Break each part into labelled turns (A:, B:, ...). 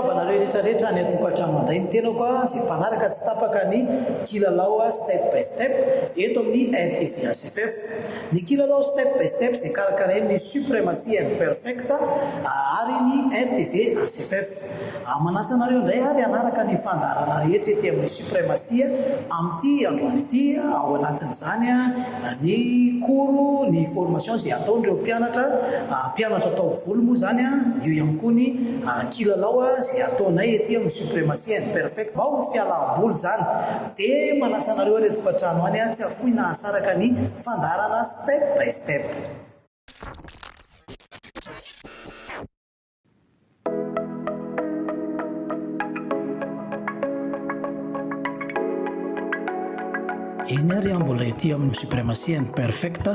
A: banareo rehetrarehetra ny atokantrano anday ny tena koa zay mpanaraka tsy tapaka ny kilalao step by step eto amin'ny RTV ACFF. Ny kilalao step by step zay karakarain'ny supremacy and perfect ary ny RTV ACFF. Manasanareo indray ary anaraka ny fandarana rehetra ety amin'ny supremacy amin'ity androany ity. Ao anatin'izany ny koro ny formation zay ataon'ireo mpianatra taovolo moa zany io ihany koa ny kilalao zay ataonay ety amin'ny supremacy and perfect mba ho fialam-boly zany. Dia manasanareo any atokantrano any tsy afoina hasaraka ny fandarana step by step. Eny ary mbola ety amin'ny supremacy and perfect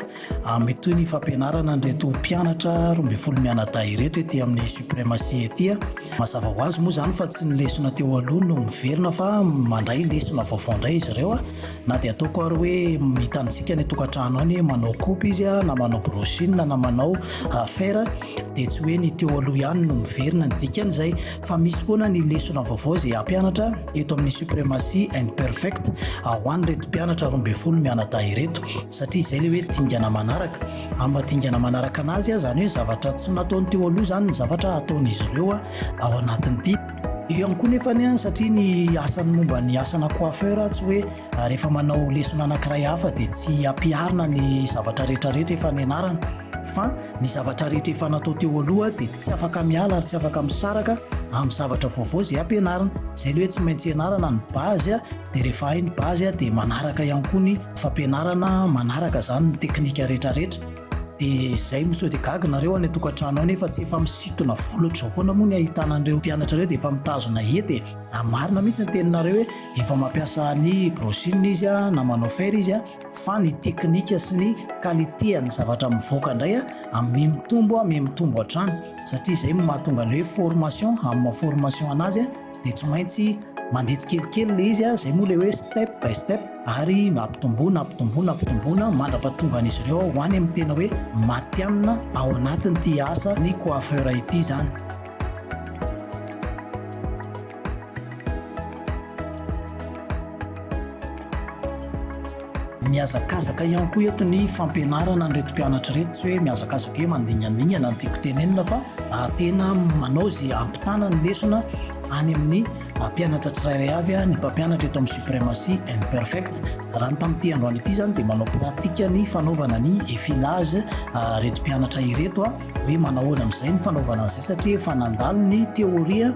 A: mety ny fampianarana an'ireto mpianatra 12 mianadahy ireto ety amin'ny supremacy ety. Mazava ho azy moa zany fa tsy ny lesona teo aloha no miverina fa mandray lesona vaovao indray izy ireo na dia ataoko ary hoe mitanitsika ny tokantrano any manao kopy izy na manao brochine na manao fera dia tsy hoe ny teo aloha ihany no miverina ny dikany izay fa misy koa ny lesona vaovao zay ampianatra eto amin'ny supremacy and perfect ho an'ireto mpianatra 12 mianadahy ireto satria izay le hoe dingana manaraka. Dingana manaraka anazy zany hoe zavatra tsy nataony teo aloha zany ny zavatra ataon'izy ireo ao anatin'ity. Io ihany koa nefa ny satria ny asany momba ny asana coiffeur tsy hoe rehefa manao lesona anankiray hafa dia tsy ampiharina ny zavatra rehetrarehetra efa nianarana fa ny zavatra rehetra efa natao teo aloha dia tsy afaka miala ary tsy afaka misaraka amin'ny zavatra vaovao zay ampianarana. Izay le hoe tsy maintsy ianarana ny bazy dia rehefa hay ny bazy dia manaraka ihany koa ny fampianarana manaraka zany ny teknika rehetrarehetra. Dia izay misao dia gaga nareo any tokantrano any efa tsy efa misintona volo ohatr'izao foana moa ny ahitana an'ireo mpianatra ireo dia efa mitazona hety. Marina mihitsy ny teninareo hoe efa mampiasa ny brochine izy na manao fer izy fa ny teknika sy ny qualité ny zavatra mivoaka indray mitombo hatrany satria izay mahatonga ny hoe formation amin'ny formation anazy dia tsy maintsy mandetsy kelikely le izy izay moa le hoe step by step ary ampitomboana mandrapatonga an'izy ireo ho any amin'ny tena hoe matianina ao anatin'ity asa ny coiffeur ity zany. Miazakazaka ihany koa eto ny fampianarana an'ireto mpianatra reto tsy hoe miazakazaka hoe mandingadingana ny tiako tenenina fa tena manao zay ampitana ny lesona any amin'ny mpianatra tsirairay avy ny mpampianatra eto amin'ny supremacy and perfect. Raha ny tamin'ity androany ity zany dia manao pratika ny fanaovana ny effilage reto mpianatra ireto hoe manahoana amin'izay ny fanaovana an'izay satria efa nandalo ny teoria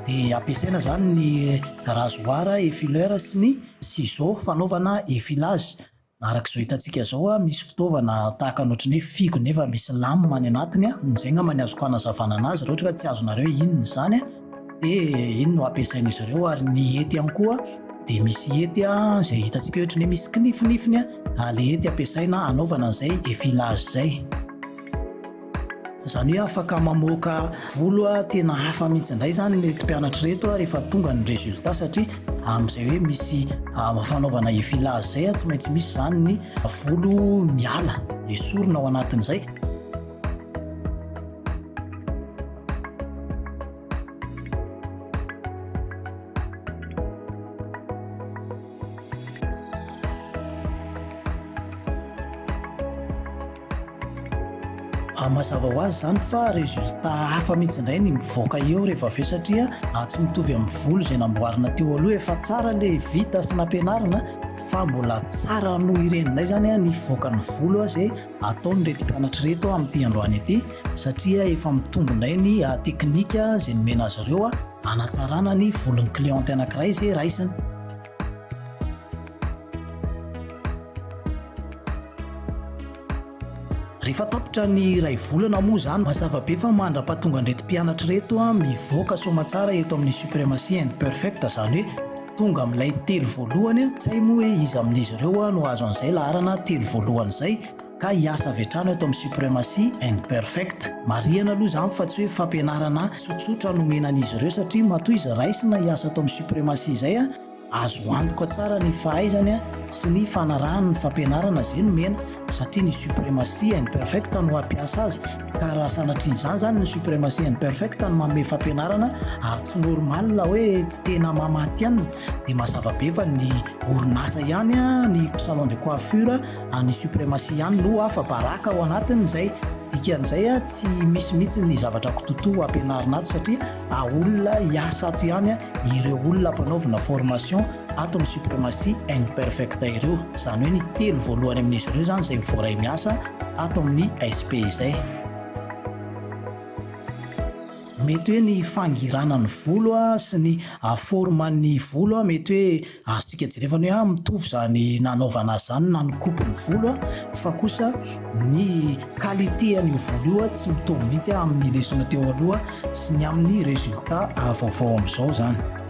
A: dia ampiasaina zany ny rasoir effileur sy ny ciseau fanaovana effilage. Arak'izao hitantsika zao misy fitaovana tahaka ny ohatrin'ny figo nefa misy lame any anatiny izay ngamba ny azoko hanazavana anazy raha ohatra ka tsy azonareo inona izany dia iny no ampiasain'izy ireo. Ary ny hety ihany koa dia misy hety izay hitantsika ohatran'ny hoe misy kinifinifiny le hety ampiasaina anaovana an'izay effilage izay. Izany hoe afaka mamoaka volo tena hafa mihitsy indray zany ny mpianatra reto rehefa tonga ny résultat satria amin'izay hoe misy fanaovana effilage izay tsy maintsy misy zany ny volo miala esorina ao anatin'izay. Mazava ho azy zany fa résultat hafa mihitsy indray ny mivoaka eo rehefa aveo satria tsy mitovy amin'ny volo izay namboarina teo aloha efa tsara le vita sy nampianarana fa mbola tsara noho ireny indray zany ny voaka ny volo izay ataony reto mpianatra reto amin'ity androany ity satria efa mitombo indray ny teknika izay nomena azy ireo hanatsarana ny volon'ny cliente anankiray izay raisiny. Rehefa tapitra ny ray volana moa zany mazava be fa mandra-pahatonga an'ireto mpianatra reto mivoaka somatsara eto amin'ny supremacy and perfect zany hoe tonga amin'ilay telo voalohany tsy hay moa hoe izy amin'izy ireo no azo an'izay laharana telo voalohany izay ka hiasa avy hatrany eto amin'ny supremacy and perfect. Marihana aloha zany fa tsy hoe fampianarana tsotsotra no menan'izy ireo satria matoa izy raisina hiasa ato amin'ny supremacy izay azo antoka tsara ny fahaizany sy ny fanarahany ny fampianarana zay no mena satria ny suprématie imperfecte no ampiasa azy ka raha sanatrian'izany zany ny suprématie imperfecte no manome fampianarana ary tsy normal hoe tsy tena mamaty ihany dia mazava be fa ny orinasa ihany ny salon de coiffure ny suprématie ihany no afa-baraka ao anatiny izay dikan'izay tsy misy mihitsy ny zavatra kototo ampianarina ato satria olona hiasa ato ihany ireo olona mpanaovina formation ato amin'ny suprématie imperfecte ireo izany hoe ny telo voalohany amin'izy ireo zany izay voaray miasa ato amin'ny SP izay mety hoe ny fangirana ny volo sy ny forman'ny volo mety hoe azontsika jerevana hoe mitovy zany nanaovana zany na ny coupe ny volo fa kosa ny qualité an'io volo io tsy mitovy mihitsy amin'ny lesona teo aloha sy ny amin'ny résultat vaovao amin'izao zany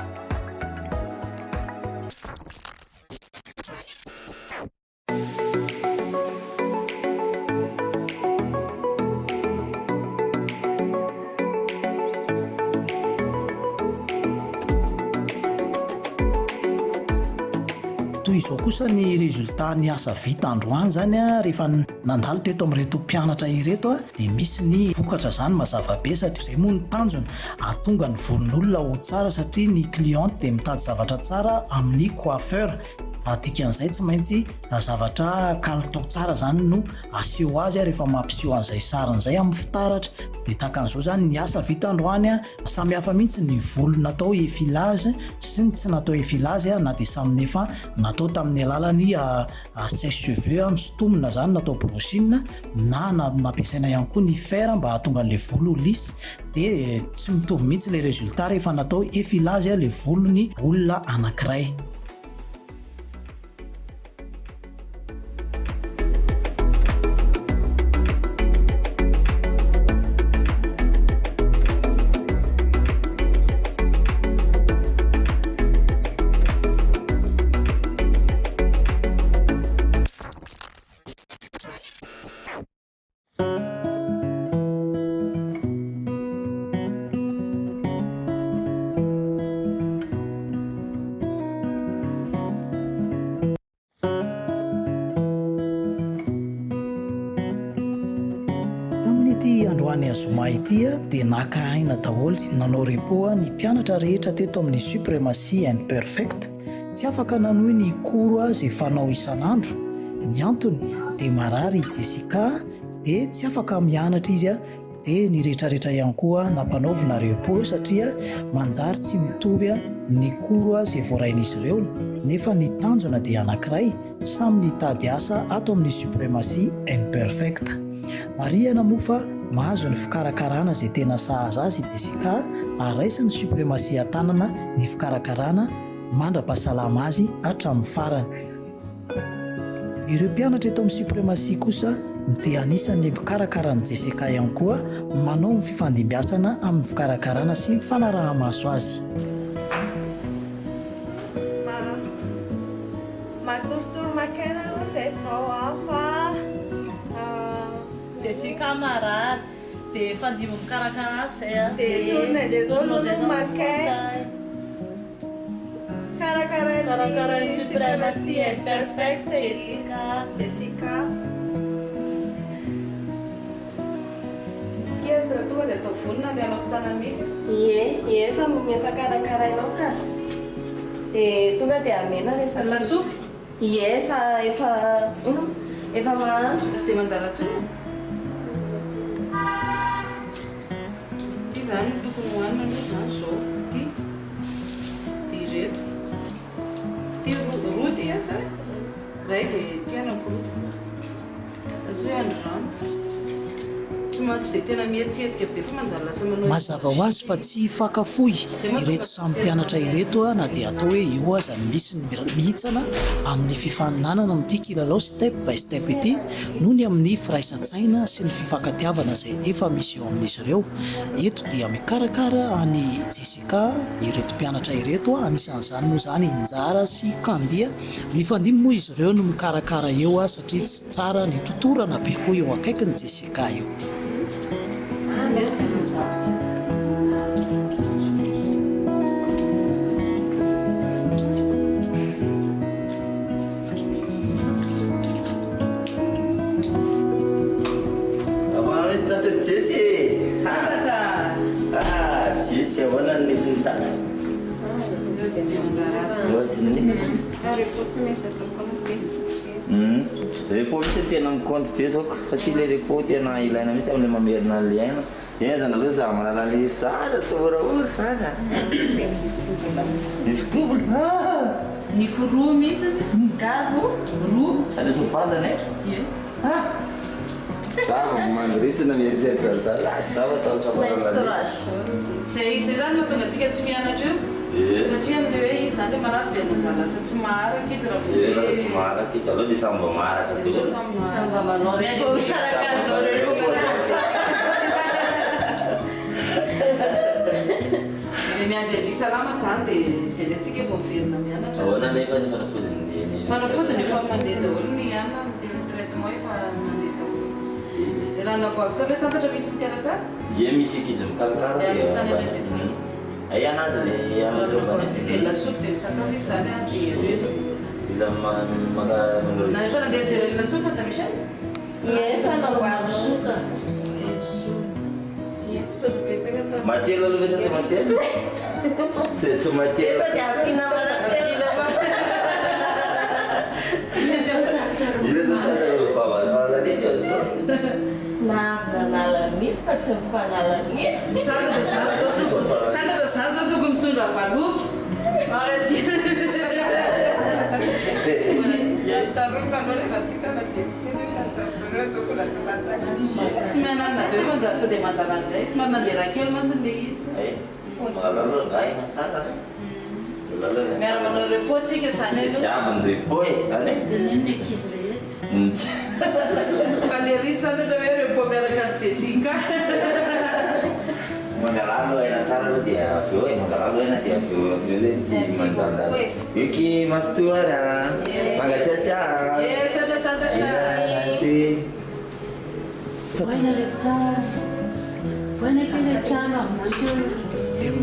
A: izao kosa ny résultat ny asa vita androany zany rehefa nandalo teto amin'ireto mpianatra ireto dia misy ny vokatra zany mazava be satria izay moa ny tanjona ahatonga ny volon'olona ho tsara satria ny cliente dia mitady zavatra tsara amin'ny coiffeur dikan'izay tsy maintsy zavatra kalitao tsara zany no aseho azy rehefa mampiseho an'izay sarin'izay amin'ny fitaratra dia takan'izao zany ny asa vita androany samy hafa mihitsy ny volo natao effilage sy ny tsy natao effilage na dia samy nefa natao tamin'ny alalan'ny sèche cheveux misotomina zany natao brochine na nampiasaina ihany koa ny fer mba hahatonga an'ilay volo lisy dia tsy mitovy mihitsy ilay résultat rehefa natao effilage ilay volony olona anankiray androany azoma ity dia naka aina daholo nanao repo ny mpianatra rehetra teto amin'ny suprématie imperfecte tsy afaka nanohy ny koro izay fanao isan'andro ny antony dia marary Jessica dia tsy afaka mianatra izy dia ny rehetrarehetra ihany koa nampanaovina repo satria manjary tsy mitovy ny koro izay voarain'izy ireo nefa ny tanjona dia anankiray samy nitady asa ato amin'ny suprématie imperfecte mariana mofa mahazo ny fikarakarana izay tena sahaza azy Jessica ary raisiny suprématie an-tanana ny fikarakarana mandra-pahasalama azy hatramin'ny farany ireo mpianatra eto amin'ny suprématie kosa dia anisan'ny mikarakarana Jessica ihany koa manao ny fifandimbiasana amin'ny fikarakarana sy ny fanaraha-maso azy
B: Jessica marary dia fandimo mikarakara izay
C: dia tourne les maquet karakara suprématie imperfecte Jessica
D: Kianza tonga dia atao vonona ny anao fitsana nify
E: Ie, fa miasa karakarainao ka dia tonga dia amena rehefa
D: lasopy
E: ie efa mahandro
D: tsy dia mandala tsony ty zany tokony hohanina aloha zany zao ty dia ireto ty rody zay ray dia tianako rody azo hoe andro rano tsy dia tena mihetsihetsika be fa manjary lasa manao
A: mazava ho azy fa tsy fakafoy ireto samy mpianatra ireto na dia atao hoe eo aza ny misy mihitsana amin'ny fifaninanana amin'ity kilalao step by step ity noho ny amin'ny firaisan-tsaina sy ny fifankatiavana izay efa misy eo amin'izy ireo eto dia mikarakara any Jessica ireto mpianatra ireto anisan'izany moa zany injara sy kandia ny fandimy moa izy ireo no mikarakara eo satria tsy tsara ny totorana be koa eo akaikiny Jessica eo
D: tsy dia mandaratsy.
F: Report tsy tena mikompte be zao satria le report tena ilaina mihitsy amin'le mamerina an'le aina. Zany aloha za manala le zara tsy moramora zana. Ny fitobona.
D: Ny foroa mihitsy
E: Gavo.
D: roa.
F: Sady tsy mivazana
D: Ie.
F: Zava mandritsina mieritreritra zava tao samarana.
D: Izay zany mahatonga antsika tsy mianatra eo. Satria amin'le hoe izy zany le marary dia manjary lasa tsy maharaka izy raha vao
F: Raha tsy maharaka izy aloha dia samy mba maharaka tokoa.
E: Samba manao report.
D: Dia miandry salama zany dia izay ilay antsika vao miverina mianatra.
F: Ahoana nefa ny fanafodiny ny
D: Fanafodiny efa mandeha daholo ny anona dia ny traitement efa mandeha daholo. Raha nako avy tao hoe santatra misy mikarakara?
F: Ie misy izy mikarakara dia ay anazy le
D: dia lasopy dia misakafo izy zany dia avezo.
F: ila manoro
D: Na efa nandeha jery lasopy da misy any?
E: Efa namboary soka.
F: matelo aloha ve sa tsy matelo? Tsy matelo.
E: Efa dia ampinamana telo.
F: Ila zao tsara fahavalala neny eo zao.
E: Nanala nify fa tsy mpanala nify.
D: Santa zany zao tokony mitondra valopy. Tsy mianana be manjary sao dia mandala indray. Tsy mandeha raha kely mantsy le izy.
F: Ay, mahalala aina tsara.
D: Miara manao report tsika zany aloha.
F: Jiabiny report any.
D: Fa le risy santatra hoe report miaraka amin'ny Jessica.
F: Mangalalo aina tsara aloha dia avy eo mangalalo aina dia avy eo zay tsy mandala. Yuki Mas Tuara. Mangatsiatsiara.
D: Santatra.
F: Si.
G: Voina le tsara. Voina che le tsara.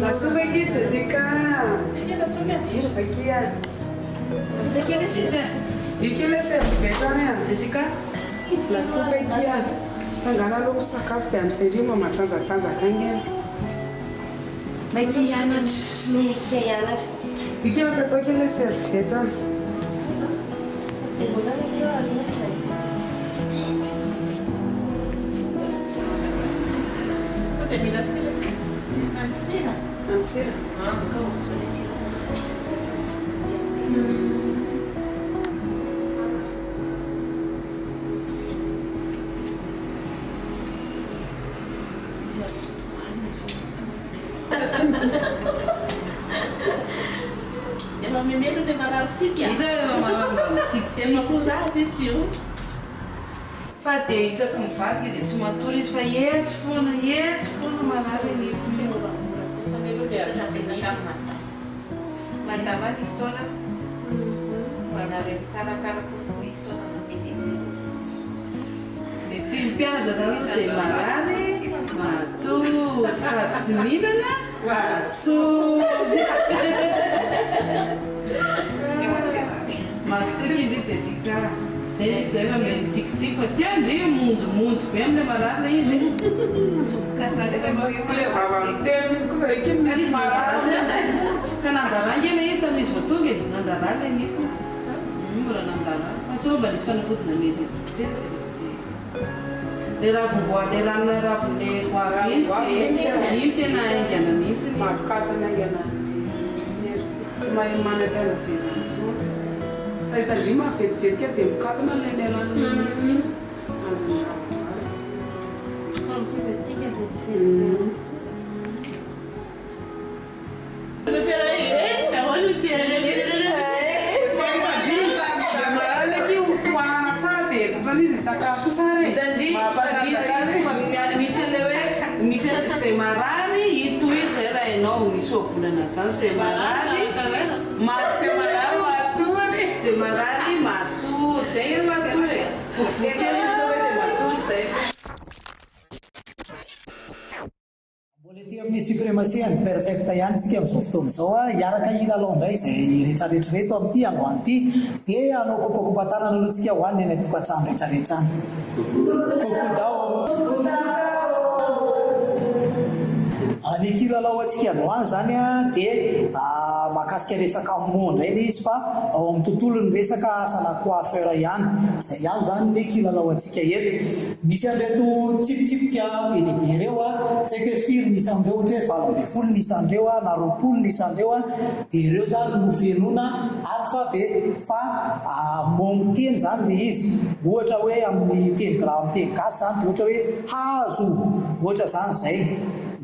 C: Lasopy aqui, Jessica. Aqui, e que ele serve feita, né?
D: Jessica?
C: Lasopy aqui, tsangana aloha sakafo dia amin'izay indrindra matanjatanjaka igny any.
D: Maiky hianatra.
E: Meka hianatra tsika.
C: E que ele pegou que ele serve feita.
E: Segunda que eu ali, né?
B: Só termina assim.
G: Ansira.
C: Amsira.
G: Como solicita.
B: Ela me medo de marar sequer.
D: Então,
B: Tem uma coragem, sim.
D: fa dia isaky mivadika dia tsy matory izy fa etsy foana marary ny
H: Mandamani sola, mandare karakara kokoa sola mandeha.
D: dia tsy mpianatra zany izay marary matory fa tsy mihinana masoby masotoky indri Jessica zay izy zay fa mbe mitsikitsiky fa tia indri monjomonjo be amin'le marary le izy
C: Levava no tempo, escuta aí que me
D: kasi marary ka nandarangy le izy tamin'izy vao tonga e nandarà le nifa mbola nandarà masoba nisy fanafodina mety le ravim-boa le ranona ravin''le goaviny iny tena aingana mihitsy
C: makatana igana tsy mahay mana tena be zany tsony ahitandry mavetivetika dia mikatana le nelan'ny nify azo
B: Peraí, esse olha o dia.
C: Zany izy sakafo tsara e.
D: Hitandry misy an'le hoe misy izay marary itoy izay raha ianao misy ohabolana zany izay marary matory izay marary matory zay io matory e vokivokely izy hoe le matory zay
A: mbola ety amin'ny suprématie ny perfecta ihany tsika amin'izao fotoana izao a hiaraka ilalao indray izay rehetrarehetra reto amin'ity androany ity dia anao kopakopatanana aloha tsika hoaniny eny tokantrano rehetrarehetrany kokodao ny kilalao antsika androany zany a dia mahakasika resaka mondra iny izy fa ao amin'ny tontolo ny resaka asana coiffeur ihany zay ihany zany ny kilalao antsika eto misy andreto tsipitsipika be lehibe reo a tsy haiko hoe firy nisy andreo ohatra hoe 20 nisy andreo a na 20 nisy andreo a dia ireo zany no fenona alphabet fa monteny zany le izy ohatra hoe amin'ny teny teny gasy zany dia ohatra hoe hazo ohatra zany zay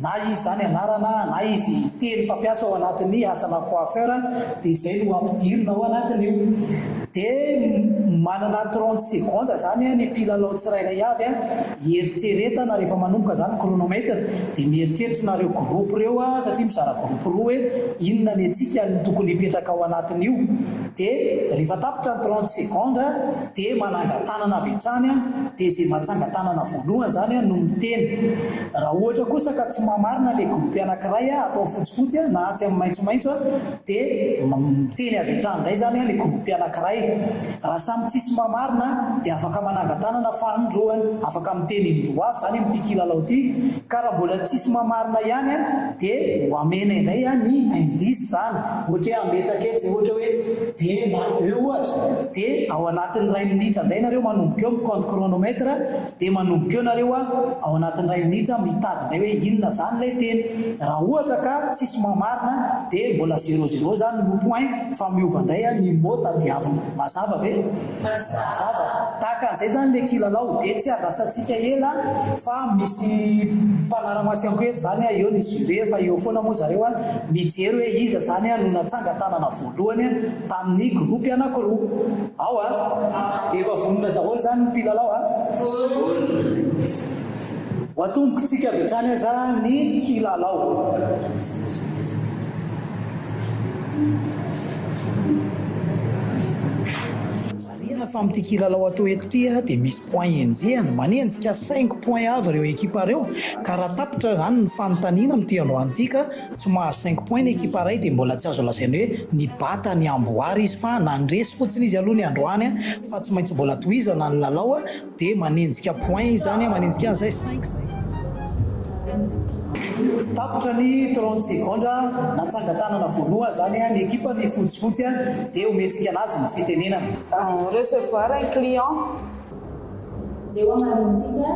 A: na izy zany anarana na izy teny fampiasa ao anatin'ny asana coiffeur dia izay no ampidirina ao anatin'io dia manana 30 secondes zany ny mpilalao tsirairay avy a eritreretana rehefa manomboka zany chronomètre dia mieritreritra nareo groupe reo a satria mizara groupe roa hoe inona ny antsika ny tokony hipetraka ao anatin'io dia rehefa tapitra ny 30 secondes dia manangan-tanana avy hatrany a dia izay matsangan-tanana voalohany zany a no miteny raha ohatra kosa ka tsy mamarina le groupe anankiray atao fotsifotsy na tsy amin'ny maitsomaitso dia miteny avy hatrany indray zany le groupe anankiray raha samy tsisy mamarina dia afaka manangan-tanana fanindroany afaka miteny indroa avy zany amin'ity kilalao ity ka raha mbola tsisy mamarina ihany dia hoamena indray ny indisy zany ohatra hoe ametraka eto zay ohatra hoe dia na eo ohatra dia ao anatin'ny 2 minitra indray nareo manomboka eo compte chronomètre dia manomboka eo nareo ao anatin'ny 2 minitra mitady indray hoe inona zany ilay teny raha ohatra ka tsisy mamarina dia mbola 00 zany no point fa miova indray ny mot tadiavina mazava ve mazava tahaka an'izay zany le kilalao dia tsy andrasantsika ela fa misy mpanaramasy anko eto zany eo ny juré fa eo foana moa zareo mijery hoe iza zany no natsangan-tanana voalohany tamin'ny groupe anankiroa ao dia efa vonona daholo zany ny mpilalao hoatombokitsika avy hatrany aza ny kilalao fa amin'ity kilalao atao eto ity dia misy point enjehany manenjika 5 point avy ireo ekipa reo ka raha tapitra zany ny fanontaniana amin'ity androany ity ka tsy mahazo 5 point ny ekipa ray dia mbola tsy azo lazaina hoe nibata ny amboary izy fa nandresy fotsiny izy aloha ny androany fa tsy maintsy mbola tohizana ny lalao dia manenjika point zany manenjika an'izay 5 tapitra ny 30 secondes natsangan-tanana voalohany zany ny ekipa ny fotsifotsy dia ometsika anazy ny fitenenana
D: recevoir un client
G: Dewa manusia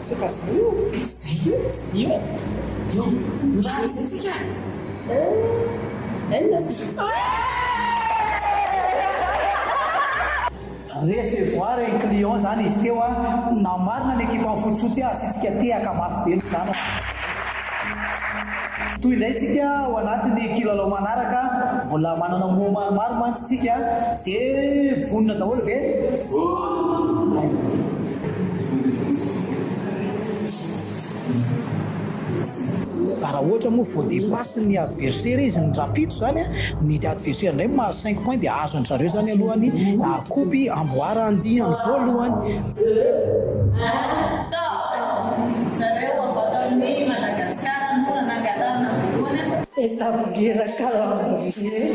D: c'est pas sérieux sérieux yo murah msitsika
A: recevoir un client zany izy teo namarina ny ekipa fotsifotsy asitsika tehaka mafy be zany toy indray tsika ao anatin'ny kilalao manaraka mbola manana mo maromaro mantsitsika dia vonona daholo ve raha ohatra moa vao dépasse ny adversaire izy ny rapito zany ny adversaire indray mahazo 5 point dia azo an'zareo zany alohany kopy amboara andihany voalohany
B: zareo avataon'ny Madagasikara no nangatana voalohany
G: établir calendrier.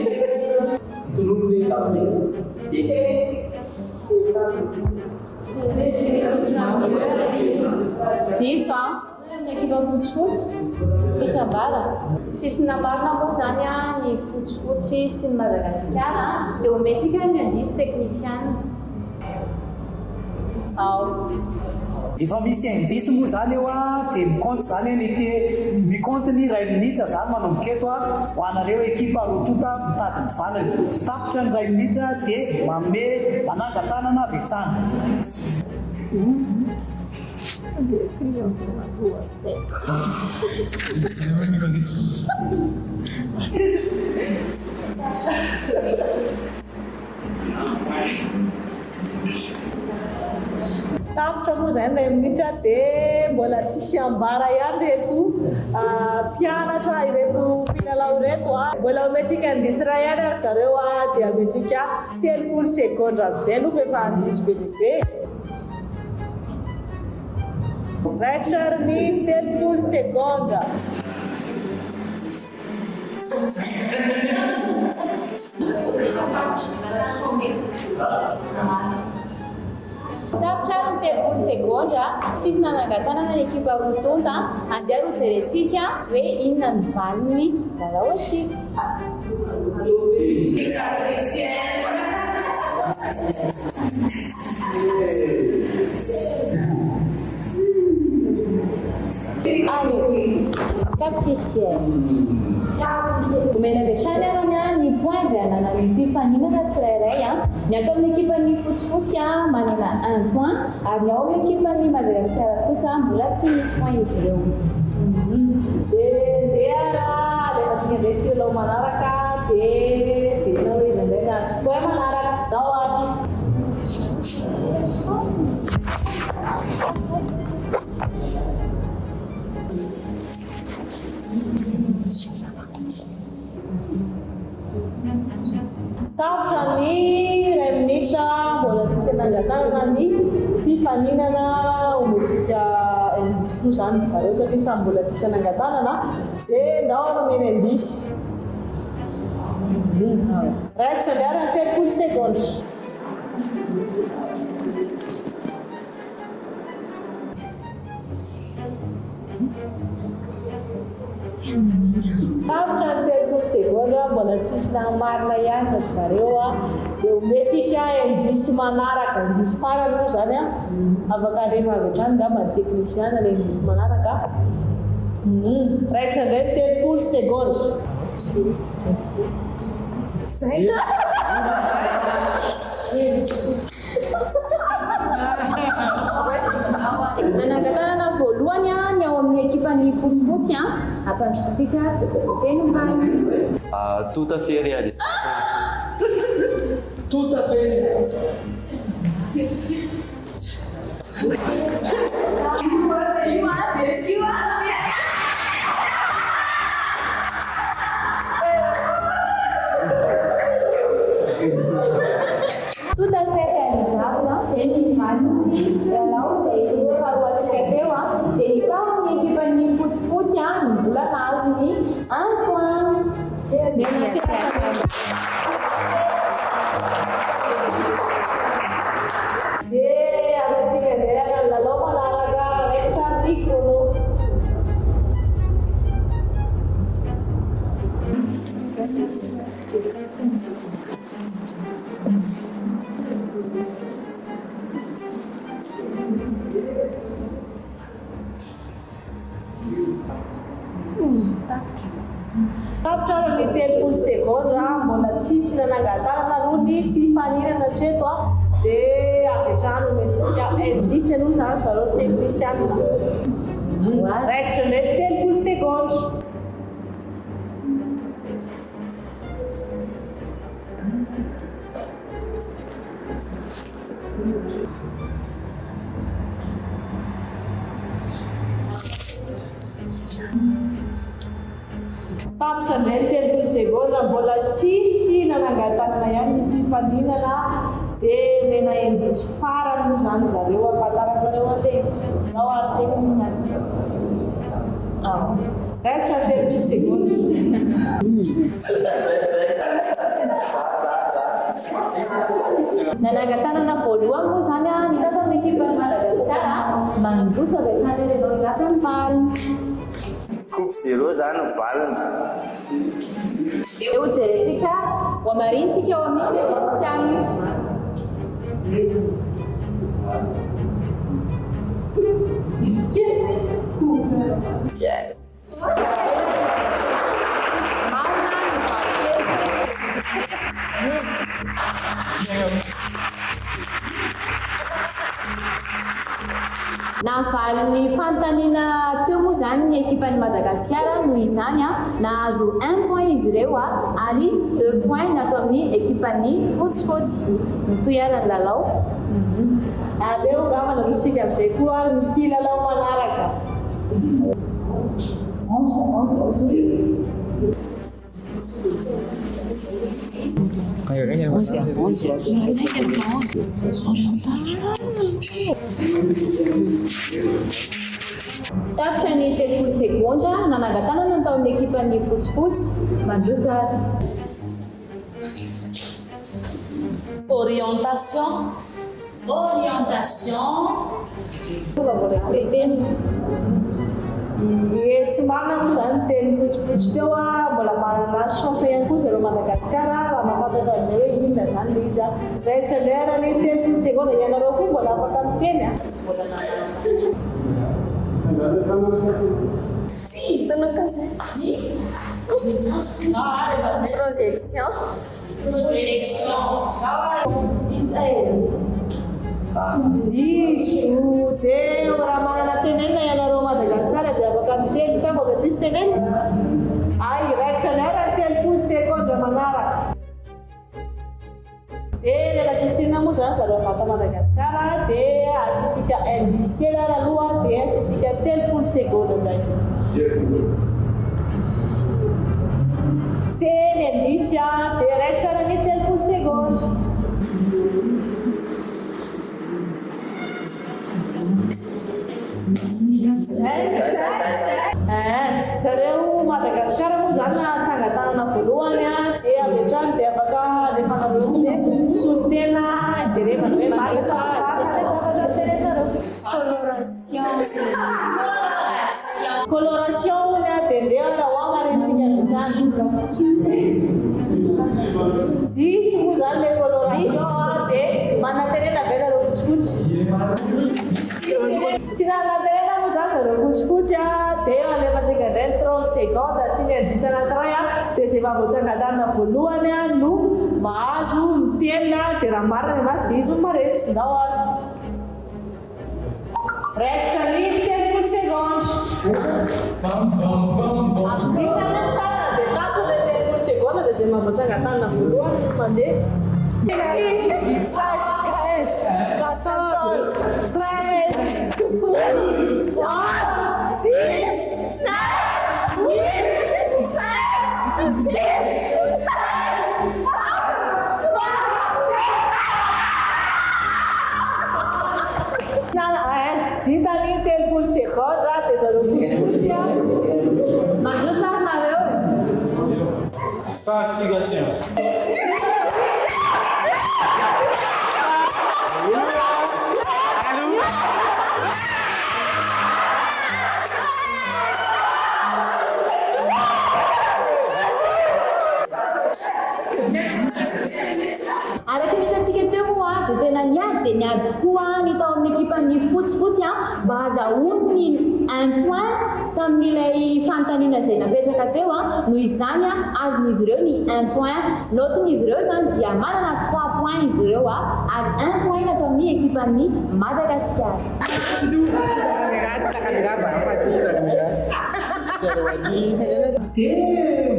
I: Diso amin'ny ekipa fotsifotsy tsisy ambara tsisy nambarina moa zany ny fotsifotsy sy ny Madagasikara dia ometsika ny andisy teknisiana ao
A: efa misy indice moa zany eo dia miconte zany miconte ny 2 minitra zany manomboka eto ho anareo ekipa rotota mitady ny valiny tapitra ny 2 minitra dia manome manangan-tanana avy hatrany
B: tapitra moa zany 2 minitra dia mbola tsisy ambara ihany reto mpianatra ireto mpilalao ireto mbola ometsika andisy ray ihany ary zareo dia ometsika 30 secondes amin'izay aloha efa andisy be lehibe raikitra ary ny 30 secondes
I: Tapitra ny telopolo segondra tsisy nanangatanana ny ekipa rotonta andeha ro jerentsika hoe inona ny valiny lalao atsika. Allez, quatrième. Omena vetrany arana ny point izay ananany mpifaninana tsirairay ny ato amin'ny ekipan'ny fotsifotsy manana 1 point ary ny ao amin'ny ekipan'ny Madagasikara kosa mbola tsy misy point izy ireo.
B: Dia manaraka dia jerena hoe izy indray nahazo point manaraka dao aby. Tapitra ny 2 minitra mbola tsisy nangatanana ny mpifaninana ometsika indisy zany zareo satria samy mbola tsika nangatanana dia ndao nomena indisy. Raikitra ny arany 30 segondra. Tapitra ny 30 segondra mbola tsisy namarina ihany ry zareo dia ometsika indisy manaraka indisy farany moa zany afaka rehefa avy hatrany ngamba ny teknisiana ilay indisy manaraka. Raikitra indray 30 segondra.
I: Nanangatanana voalohany ny ao amin'ny ekipan'ny fotsifotsy ampandrosotsika teny mbany.
F: Tout à fait réaliste.
B: Tout à fait réaliste.
I: Tout à fait réalisable, c'est une magnifique lalao izay karoantsika teo dia ny tao amin'ny ekipan'ny fotsifotsy mbola nahazo ny 1 point.
B: Dia arotsika indray ny lalao manaraka raikitra ny chrono. Tapitra ny 30 segondra mbola tsisy nanangatanana noho ny mpifaninana hatreto dia avy hatrany ometsika indisy aloha zany zareo teknisiana. Raikitra indray 30 segondra. Tapitra indray 30 segondra mbola tsisy nanangatanana ihany ny mpifaninana dia mena indisy farany moa zany zareo afantara zareo an'ilay izy nao ary teknisiana. Raikitra 30 segondra.
I: Nanangatanana voalohany moa zany ny tato amin'ny ekipan'ny Madagasikara mandroso avy hatrany rehefa milasy ny farany.
F: Coupe 0 zany valiny.
I: Eo jerentsika ho amarintsika eo amin'ny teknisiany.
F: Yes.
I: Navalin'ny fanontaniana teo moa zany ny ekipan'ny Madagasikara noho izany nahazo 1 point izy ireo ary 2 point natao amin'ny ekipan'ny fotsifotsy. Mitoyana ny lalao.
B: Aleo ngamba narosika amin'izay koa ny kilalao manaraka.
I: Tapitra ny 30 sekondra nanangan-tanana natao amin'ny ekipan'ny fotsifotsy mandroso ary.
B: Orientation. Tsy marina moa zany teny fotsifotsy teo mbola manana chance ihany koa zareo Madagasikara raha mahafantatra izay hoe inona zany le izy raitra lerany 30 seconde ianareo koa mbola afaka miteny
E: Projection.
B: Diso dia raha manana tenenina ianareo Madagasikara dia afaka miteny sa mbola tsisy tenenina ay raitra lerany 30 seconde manaraka dia rehefa tsisy tenenina moa zany zareo vata Madagasikara dia asiantsika indice kely ary aloha dia asiantsika 30 seconde ndray teny indice dia raitra lerany 30 seconde. Zareo Madagasikara moa zany natsangatanana voalohany dia avy hatrany dia afaka alefanareo hoe solitena jerevana hoe coloration dia ndrea raha hoa marentsika diso moa zany le coloration dia manatenena venareo fotsifotsy tsy nanatenena moa zany zareo fotsifotsy dia alefantsika indray 30 seconde asiny indice anankiray dia izay vavoatsangatanana voalohany no mahazo mitenina dia raha marina anazy dia izy no maresy ndao ary raikitra ny 30 seconde amin'inona tanana dia tampony 30 seconde dia izay vavoatsangatanana voalohany no mandeha 16, 15, 14, 13, 12, 10, 9, 8, 7, 6, 5, vita ny 30 seconde dia zareo fotsifotsy
I: mandroso ary nareo
J: Pratication.
I: araka nitantsika teo moa dia tena niady dia niady tokoa ny tao amin'ny ekipan'ny fotsifotsy mba hahazoany 1 point tamin'ilay fanontaniana izay napetraka teo noho izany azon'izy ireo ny 1 point notin'izy ireo zany dia manana 3 point izy ireo ary 1 point natao amin'ny ekipan'ny Madagasikara.
A: dia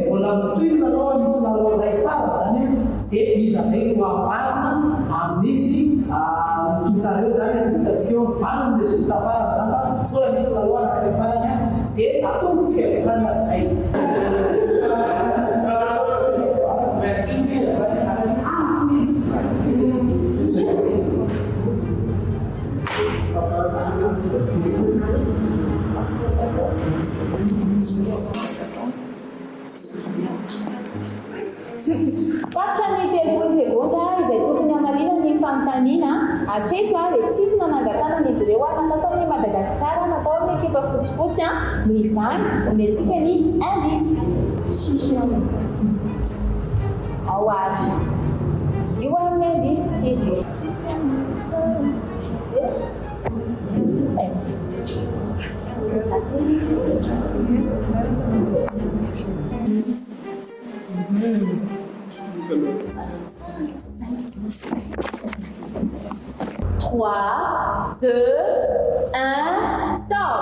A: mbola mitohina aloha misy lalao ray fara zany dia izy amay no avarina amin'izy mitontareo zany hitantsika eo valiny le sotafara zany fa mbola misy lalao anankiray farany dia ataontsika vetrany ary zay
I: Tapitra ny 30 seconde izay tokony hamalina ny fanontaniana hatreto dia tsisy nanangan-tanana izy ireo natao amin'ny Madagasikara natao amin'ny ekipa fotsifotsy noho izany omentsika ny indice ao ary io amin'ny indice tsy 3, 2, 1, top!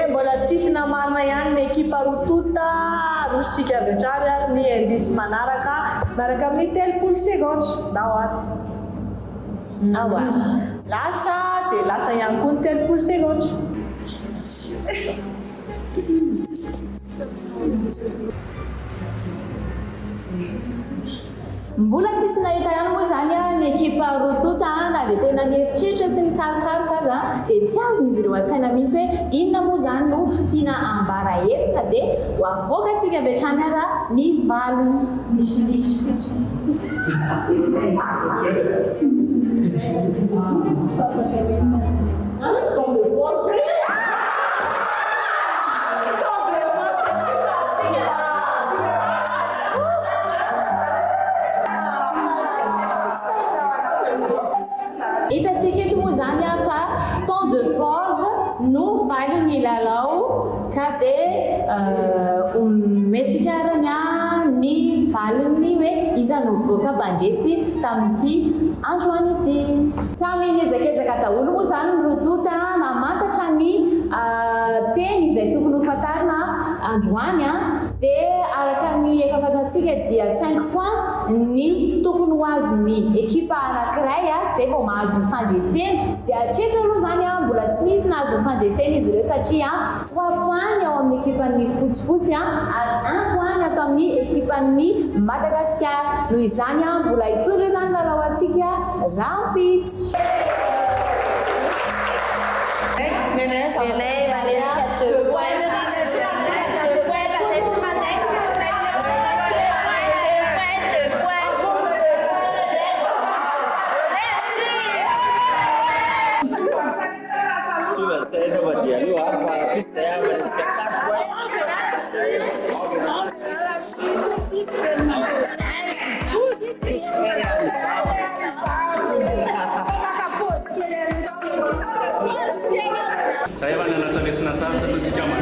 B: Mbola tsisy namarina ihany ny ekipa rotota rositsika avy hatrany ary ny indice manaraka miaraka amin'ny 30 seconde ndao ary lasa dia lasa ihany koa ny 30 seconde.
I: Mbola tsisy nahita ihany moa zany ny ekipa rotota na dia tena nieritreritra sy nikarikaroka aza dia tsy azony izy ireo an-tsaina mihitsy hoe inona moa zany no tiana ambara eto ka dia ho avoaka antsika avy hatrany ara ny valiny misimisy fotsiny hitantsika eto moa zany a fa temps de pause no valiny lalao ka dia ometsika arany a ny valiny hoe iza no voaka bandresy tamin'ity androany ity samy niezakezaka daholo moa zany mirodota namantatra ny teny izay tokony ho fatarina androany a dia araka ny efa fantatsika dia 5 points ny tokony ho azony ekipa anankiray a zay vao mahazo ny fandresena dia hatreto aloha zany a mbola tsy nisy nahazo ny fandresena izy ireo satria 3 points ao amin'ny ekipan'ny fotsifotsy a ary 1 point atao amin'ny ekipan'ny Madagascar noho izany a mbola hitondra zany lalao antsika rampitso
F: Saya dapat dia luar, tapi saya menyiapkan
J: saya mana sampai senasa satu jam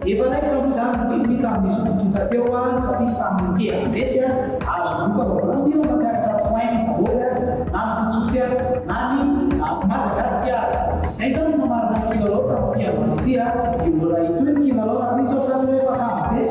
A: efa ndraiky fa moa zany mifita misy fotonta teo a satria samy ke andresy a azo boka vaolanodiro mampiakatra point bola na fotsfotsy a na ny Madagascar zay zany mamarana kilalao tamin'ny fiavana ity a dia mbola hitoy ny kilalao tamin'itsy ao sany hoe fakamba be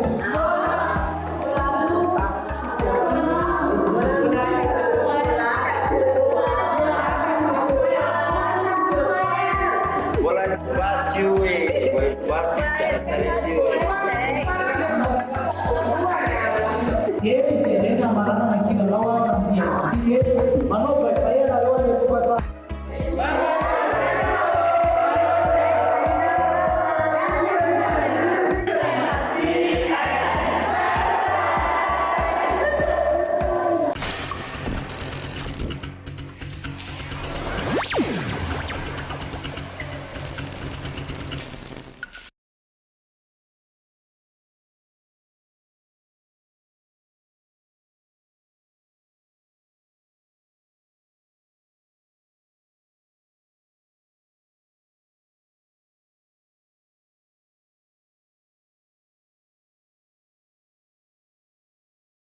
A: Ele se lembra amarrado naquilo lá,